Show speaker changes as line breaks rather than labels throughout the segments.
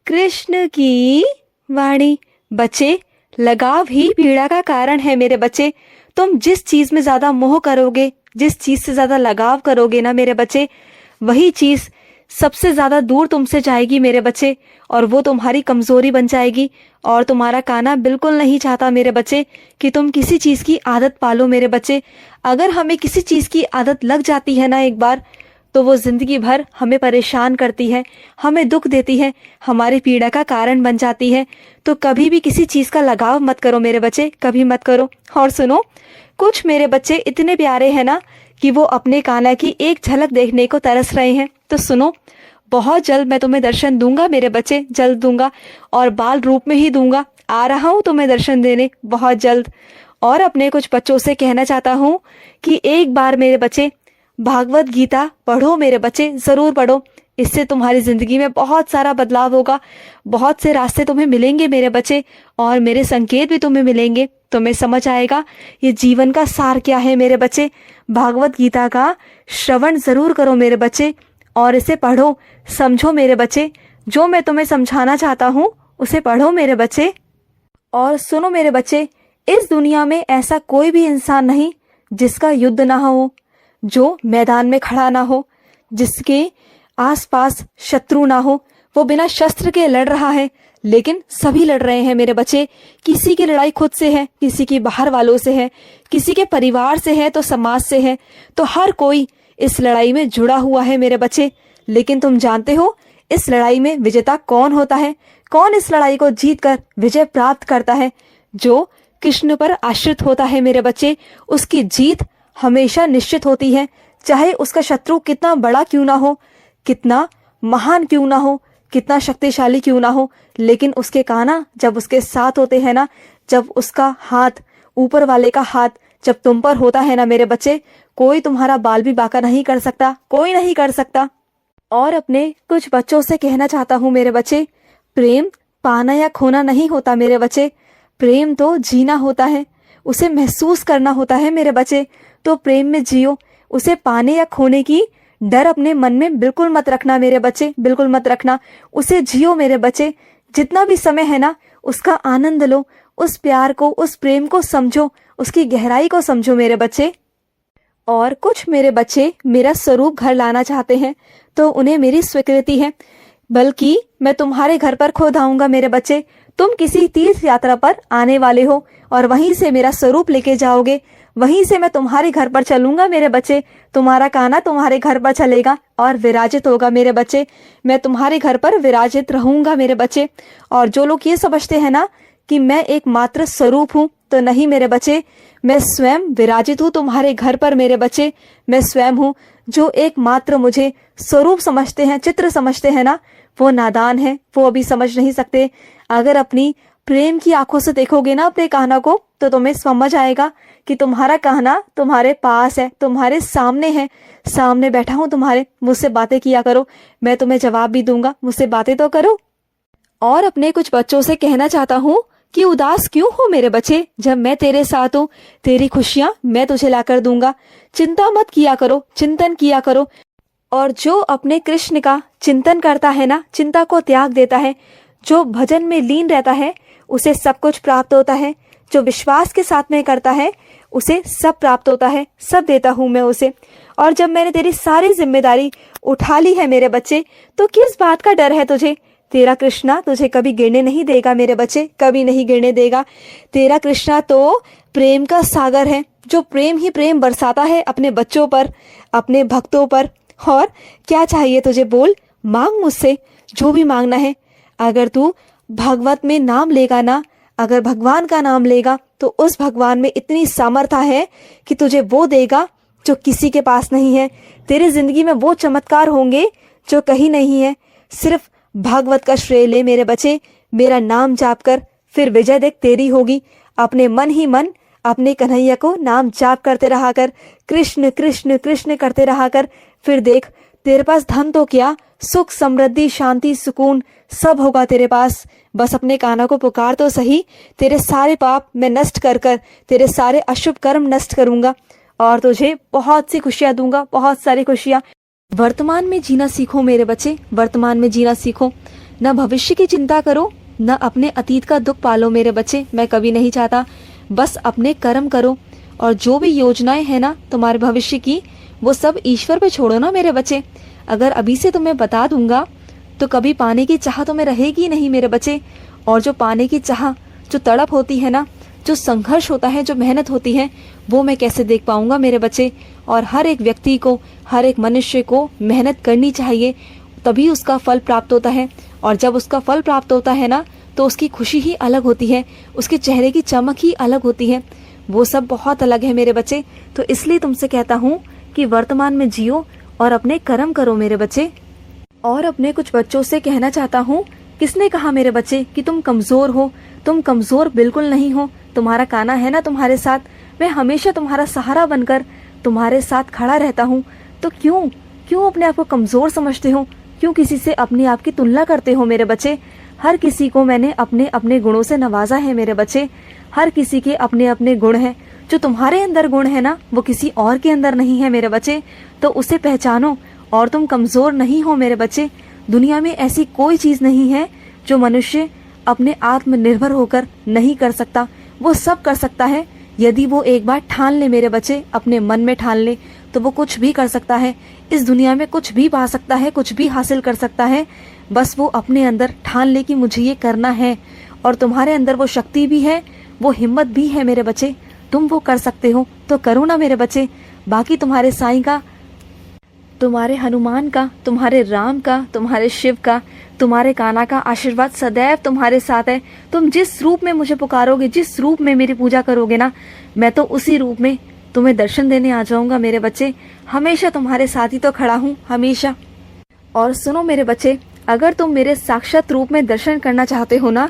कृष्ण की वाणी। बच्चे, लगाव ही पीड़ा का कारण है मेरे बच्चे। तुम जिस चीज में ज्यादा मोह करोगे, जिस चीज से ज्यादा लगाव करोगे ना मेरे बच्चे, वही चीज सबसे ज्यादा दूर तुमसे जाएगी मेरे बच्चे, और वो तुम्हारी कमजोरी बन जाएगी। और तुम्हारा कान्हा बिल्कुल नहीं चाहता मेरे बच्चे कि तुम किसी चीज की आदत पालो मेरे बच्चे। अगर हमें किसी चीज की आदत लग जाती है ना एक बार, तो वो जिंदगी भर हमें परेशान करती है, हमें दुख देती है, हमारी पीड़ा का कारण बन जाती है। तो कभी भी किसी चीज का लगाव मत करो मेरे बच्चे, कभी मत करो। और सुनो, कुछ मेरे बच्चे इतने प्यारे हैं ना कि वो अपने कान्हा की एक झलक देखने को तरस रहे हैं। तो सुनो, बहुत जल्द मैं तुम्हें दर्शन दूंगा मेरे बच्चे, जल्द दूंगा, और बाल रूप में ही दूंगा। आ रहा हूँ तुम्हें दर्शन देने बहुत जल्द। और अपने कुछ बच्चों से कहना चाहता हूँ कि एक बार मेरे बच्चे भागवत गीता पढ़ो मेरे बच्चे, जरूर पढ़ो। इससे तुम्हारी जिंदगी में बहुत सारा बदलाव होगा, बहुत से रास्ते तुम्हें मिलेंगे मेरे बच्चे, और मेरे संकेत भी तुम्हें मिलेंगे। तुम्हें समझ आएगा ये जीवन का सार क्या है मेरे बच्चे। भागवत गीता का श्रवण जरूर करो मेरे बच्चे, और इसे पढ़ो, समझो मेरे बच्चे। जो मैं तुम्हें समझाना चाहता हूँ उसे पढ़ो मेरे बच्चे। और सुनो मेरे बच्चे, इस दुनिया में ऐसा कोई भी इंसान नहीं जिसका युद्ध ना हो, जो मैदान में खड़ा ना हो, जिसके आसपास शत्रु ना हो। वो बिना शस्त्र के लड़ रहा है, लेकिन सभी लड़ रहे हैं मेरे बच्चे। किसी की लड़ाई खुद से है, किसी की बाहर वालों से है, किसी के परिवार से है, तो समाज से है। तो हर कोई इस लड़ाई में जुड़ा हुआ है मेरे बच्चे। लेकिन तुम जानते हो इस लड़ाई में विजेता कौन होता है? कौन इस लड़ाई को जीतकर विजय प्राप्त करता है? जो कृष्ण पर आश्रित होता है मेरे बच्चे, उसकी जीत हमेशा निश्चित होती है। चाहे उसका शत्रु कितना बड़ा क्यों ना हो, कितना महान क्यों ना हो, कितना शक्तिशाली क्यों ना हो, लेकिन उसके कान्हा जब उसके साथ होते हैं ना, जब उसका हाथ, ऊपर वाले का हाथ जब तुम पर होता है ना मेरे बच्चे, कोई तुम्हारा बाल भी बांका नहीं कर सकता, कोई नहीं कर सकता। और अपने कुछ बच्चों से कहना चाहता हूँ मेरे बच्चे, प्रेम पाना या खोना नहीं होता मेरे बच्चे। प्रेम तो जीना होता है, उसे महसूस करना होता है मेरे बच्चे। तो प्रेम में जियो, उसे पाने या खोने की डर अपने मन में बिल्कुल मत रखना मेरे बच्चे, बिल्कुल मत रखना। उसे जियो मेरे बच्चे। जितना भी समय है ना, उसका आनंद लो, उस प्यार को, उस प्रेम को समझो, उसकी गहराई को समझो मेरे बच्चे। और कुछ मेरे बच्चे मेरा स्वरूप घर लाना चाहते हैं, तो उन्हें मेरी स्वीकृति है। बल्कि मैं तुम्हारे घर पर खुद आऊंगा मेरे बच्चे। तुम किसी तीर्थ यात्रा पर आने वाले हो, और वहीं से मेरा स्वरूप लेके जाओगे, वहीं से मैं तुम्हारे घर पर चलूंगा मेरे बच्चे। तुम्हारा कान्हा तुम्हारे घर पर चलेगा और विराजित होगा मेरे बच्चे। मैं तुम्हारे घर पर विराजित रहूंगा मेरे बच्चे। और जो लोग ये समझते हैं ना कि मैं एक मात्र स्वरूप हूँ, तो नहीं मेरे बच्चे, मैं स्वयं विराजित हूँ तुम्हारे घर पर मेरे बच्चे। मैं स्वयं हूँ। जो एकमात्र मुझे स्वरूप समझते हैं, चित्र समझते हैं ना, वो नादान है, वो अभी समझ नहीं सकते। अगर अपनी प्रेम की आंखों से देखोगे ना अपने कान्हा को, तो तुम्हें समझ आएगा कि तुम्हारा कान्हा तुम्हारे पास है, तुम्हारे सामने है, सामने बैठा हूँ तुम्हारे। मुझसे बातें किया करो, मैं तुम्हें जवाब भी दूंगा, मुझसे बातें तो करो। और अपने कुछ बच्चों से कहना चाहता हूँ कि उदास क्यों हो मेरे बच्चे, जब मैं तेरे साथ हूँ। तेरी खुशियां मैं तुझे लाकर दूंगा। चिंता मत किया करो, चिंतन किया करो। और जो अपने कृष्ण का चिंतन करता है ना, चिंता को त्याग देता है, जो भजन में लीन रहता है, उसे सब कुछ प्राप्त होता है। जो विश्वास के साथ में करता है, उसे सब प्राप्त होता है, सब देता हूँ मैं उसे। और जब मैंने तेरी सारी जिम्मेदारी उठा ली है मेरे बच्चे, तो किस बात का डर है तुझे? तेरा कृष्णा तुझे कभी गिरने नहीं देगा मेरे बच्चे, कभी नहीं गिरने देगा। तेरा कृष्णा तो प्रेम का सागर है, जो प्रेम ही प्रेम बरसाता है अपने बच्चों पर, अपने भक्तों पर। और क्या चाहिए तुझे, बोल, मांग मुझसे जो भी मांगना है। अगर तू भागवत में नाम लेगा ना, अगर भगवान का नाम लेगा, तो उस भगवान में इतनी सामर्थ्य है कि तुझे वो देगा जो किसी के पास नहीं है। तेरी जिंदगी में वो चमत्कार होंगे जो कहीं नहीं है। सिर्फ भागवत का श्रेय ले मेरे बच्चे, मेरा नाम जाप कर, फिर विजय देख तेरी होगी। अपने मन ही मन अपने कन्हैया को नाम जाप करते रहा कर, कृष्ण कृष्ण कृष्ण करते रहा कर। फिर देख, तेरे पास धन तो क्या, सुख समृद्धि शांति सुकून सब होगा तेरे पास। बस अपने कान्हा को पुकार तो सही। तेरे सारे पाप मैं नष्ट कर कर, तेरे सारे अशुभ कर्म नष्ट करूंगा, और तुझे बहुत सी खुशियां दूंगा, बहुत सारी खुशियां। वर्तमान में जीना सीखो मेरे बच्चे, वर्तमान में जीना सीखो। न भविष्य की चिंता करो, न अपने अतीत का दुख पालो मेरे बच्चे, मैं कभी नहीं चाहता। बस अपने कर्म करो और जो भी योजनाएं हैं ना तुम्हारे भविष्य की, वो सब ईश्वर पे छोड़ो ना मेरे बच्चे। अगर अभी से तुम्हें बता दूंगा तो कभी पाने की चाह तुम्हें रहेगी नहीं मेरे बच्चे। और जो पाने की चाह, जो तड़प होती है ना, जो संघर्ष होता है, जो मेहनत होती है, वो मैं कैसे देख पाऊंगा मेरे बच्चे। और हर एक व्यक्ति को, हर एक मनुष्य को मेहनत करनी चाहिए, तभी उसका फल प्राप्त होता है। और जब उसका फल प्राप्त होता है ना, तो उसकी खुशी ही अलग होती है, उसके चेहरे की चमक ही अलग होती है, वो सब बहुत अलग है मेरे बच्चे। तो इसलिए तुमसे कहता हूँ कि वर्तमान में जियो और अपने कर्म करो मेरे बच्चे। और अपने कुछ बच्चों से कहना चाहता हूँ, किसने कहा मेरे बच्चे कि तुम कमजोर हो? तुम कमजोर बिल्कुल नहीं हो। तुम्हारा कान्हा है ना तुम्हारे साथ, मैं हमेशा तुम्हारा सहारा बनकर तुम्हारे साथ खड़ा रहता हूँ। तो क्यों क्यों अपने आप को कमजोर समझते हो? क्यों किसी से अपने आप की तुलना करते हो मेरे बच्चे? हर किसी को मैंने अपने अपने गुणों से नवाजा है मेरे बच्चे। हर किसी के अपने अपने गुण हैं। जो तुम्हारे अंदर गुण है ना, वो किसी और के अंदर नहीं है मेरे बच्चे। तो उसे पहचानो और तुम कमजोर नहीं हो मेरे बच्चे। दुनिया में ऐसी कोई चीज नहीं है जो मनुष्य अपने आत्मनिर्भर होकर नहीं कर सकता। वो सब कर सकता है यदि वो एक बार ठान ले मेरे बच्चे, अपने मन में ठान ले, तो वो कुछ भी कर सकता है। इस दुनिया में कुछ भी पा सकता है, कुछ भी हासिल कर सकता है। बस वो अपने अंदर ठान ले कि मुझे ये करना है। और तुम्हारे अंदर वो शक्ति भी है, वो हिम्मत भी है मेरे बच्चे। तुम वो कर सकते हो तो करो ना मेरे बच्चे। बाकी तुम्हारे साईं का, तुम्हारे हनुमान का, तुम्हारे राम का, तुम्हारे शिव का, तुम्हारे कान्हा का आशीर्वाद सदैव तुम्हारे साथ है। तुम जिस रूप में मुझे पुकारोगे, जिस रूप में मेरी पूजा करोगे ना, मैं तो उसी रूप में तुम्हें दर्शन देने आ जाऊंगा मेरे बच्चे। हमेशा तुम्हारे साथ ही तो खड़ा हूँ, हमेशा। और सुनो मेरे बच्चे, अगर तुम मेरे साक्षात रूप में दर्शन करना चाहते हो ना,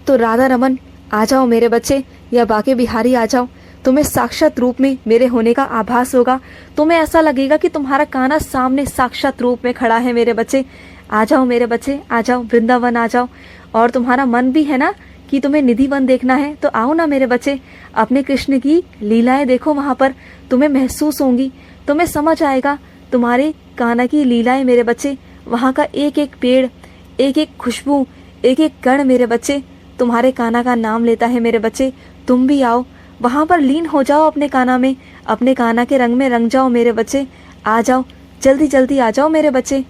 तो राधा रमन आ जाओ मेरे बच्चे, या बाके बिहारी आ जाओ। तुम्हें साक्षात रूप में मेरे होने का आभास होगा। तुम्हें ऐसा लगेगा कि तुम्हारा कान्हा सामने साक्षात रूप में खड़ा है मेरे बच्चे। आ जाओ मेरे बच्चे, आ जाओ, वृंदावन आ जाओ। और तुम्हारा मन भी है ना कि तुम्हें निधिवन देखना है, तो आओ ना मेरे बच्चे। अपने कृष्ण की लीलाएं देखो, वहां पर तुम्हें महसूस होंगी, तुम्हें समझ आएगा तुम्हारे कान्हा की लीलाएं मेरे बच्चे। वहाँ का एक एक पेड़, एक एक खुशबू, एक एक कण मेरे बच्चे तुम्हारे कान्हा का नाम लेता है मेरे बच्चे। तुम भी आओ, वहाँ पर लीन हो जाओ अपने कान्हा में, अपने कान्हा के रंग में रंग जाओ मेरे बच्चे। आ जाओ, जल्दी जल्दी आ जाओ मेरे बच्चे।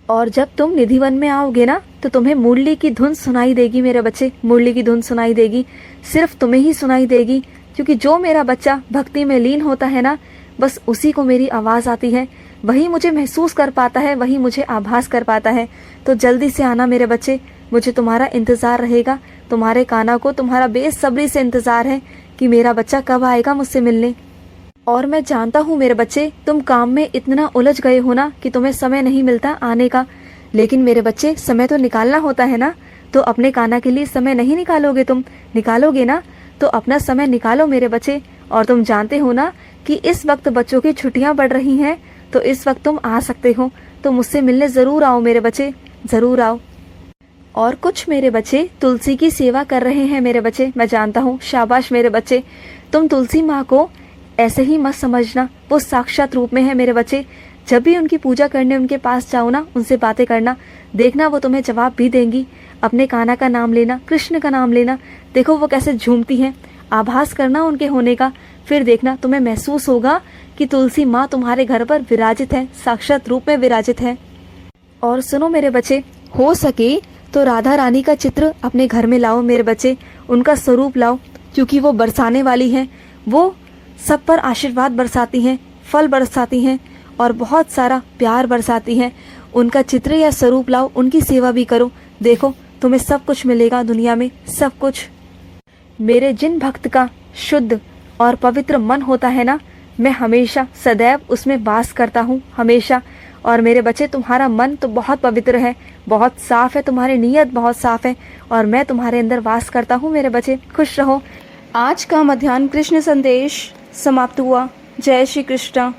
और जब तुम निधिवन में आओगे ना, तो तुम्हें मुरली की धुन सुनाई देगी मेरे बच्चे। मुरली की धुन सुनाई देगी, सिर्फ तुम्हें ही सुनाई देगी, क्योंकि जो मेरा बच्चा भक्ति में लीन होता है ना, बस उसी को मेरी आवाज आती है, वही मुझे महसूस कर पाता है, वही मुझे आभास कर पाता है। तो जल्दी से आना मेरे बच्चे, मुझे तुम्हारा इंतजार रहेगा। तुम्हारे कान्हा को तुम्हारा बेसब्री से इंतजार है कि मेरा बच्चा कब आएगा मुझसे मिलने। और मैं जानता हूँ मेरे बच्चे, तुम काम में इतना उलझ गए हो ना कि तुम्हें समय नहीं मिलता आने का। लेकिन मेरे बच्चे, समय तो निकालना होता है ना, तो अपने कान्हा के लिए समय नहीं निकालोगे? तुम निकालोगे ना, तो अपना समय निकालो मेरे बच्चे। और तुम जानते हो ना कि इस वक्त बच्चों की छुट्टियां बढ़ रही हैं, तो इस वक्त तुम आ सकते हो। तो मुझसे मिलने जरूर आओ मेरे बच्चे, जरूर आओ। और कुछ मेरे बच्चे तुलसी की सेवा कर रहे हैं मेरे बच्चे, मैं जानता हूँ। शाबाश मेरे बच्चे, तुम तुलसी माँ को ऐसे ही मत समझना, वो साक्षात रूप में है मेरे बच्चे। जब भी उनकी पूजा करने उनके पास जाओ ना, उनसे बातें करना, देखना वो तुम्हें जवाब भी देंगी। अपने कान्हा का नाम लेना, कृष्ण का नाम लेना, देखो वो कैसे झूमती हैं। आभास करना उनके होने का, फिर देखना तुम्हें महसूस होगा कि तुलसी माँ तुम्हारे घर पर विराजित है, साक्षात रूप में विराजित है। और सुनो मेरे बच्चे, हो सके तो राधा रानी का चित्र अपने घर में लाओ मेरे बच्चे, उनका स्वरूप लाओ, क्योंकि वो बरसाने वाली हैं। वो सब पर आशीर्वाद बरसाती हैं, फल बरसाती हैं और बहुत सारा प्यार बरसाती हैं। उनका चित्र या स्वरूप लाओ, उनकी सेवा भी करो, देखो तुम्हें सब कुछ मिलेगा दुनिया में, सब कुछ। मेरे जिन भक्त का शुद्ध और पवित्र मन होता है ना, मैं हमेशा सदैव उसमें वास करता हूँ, हमेशा। और मेरे बच्चे, तुम्हारा मन तो बहुत पवित्र है, बहुत साफ है, तुम्हारी नीयत बहुत साफ है, और मैं तुम्हारे अंदर वास करता हूँ मेरे बच्चे। खुश रहो। आज का मध्याह्न कृष्ण संदेश समाप्त हुआ। जय श्री कृष्ण।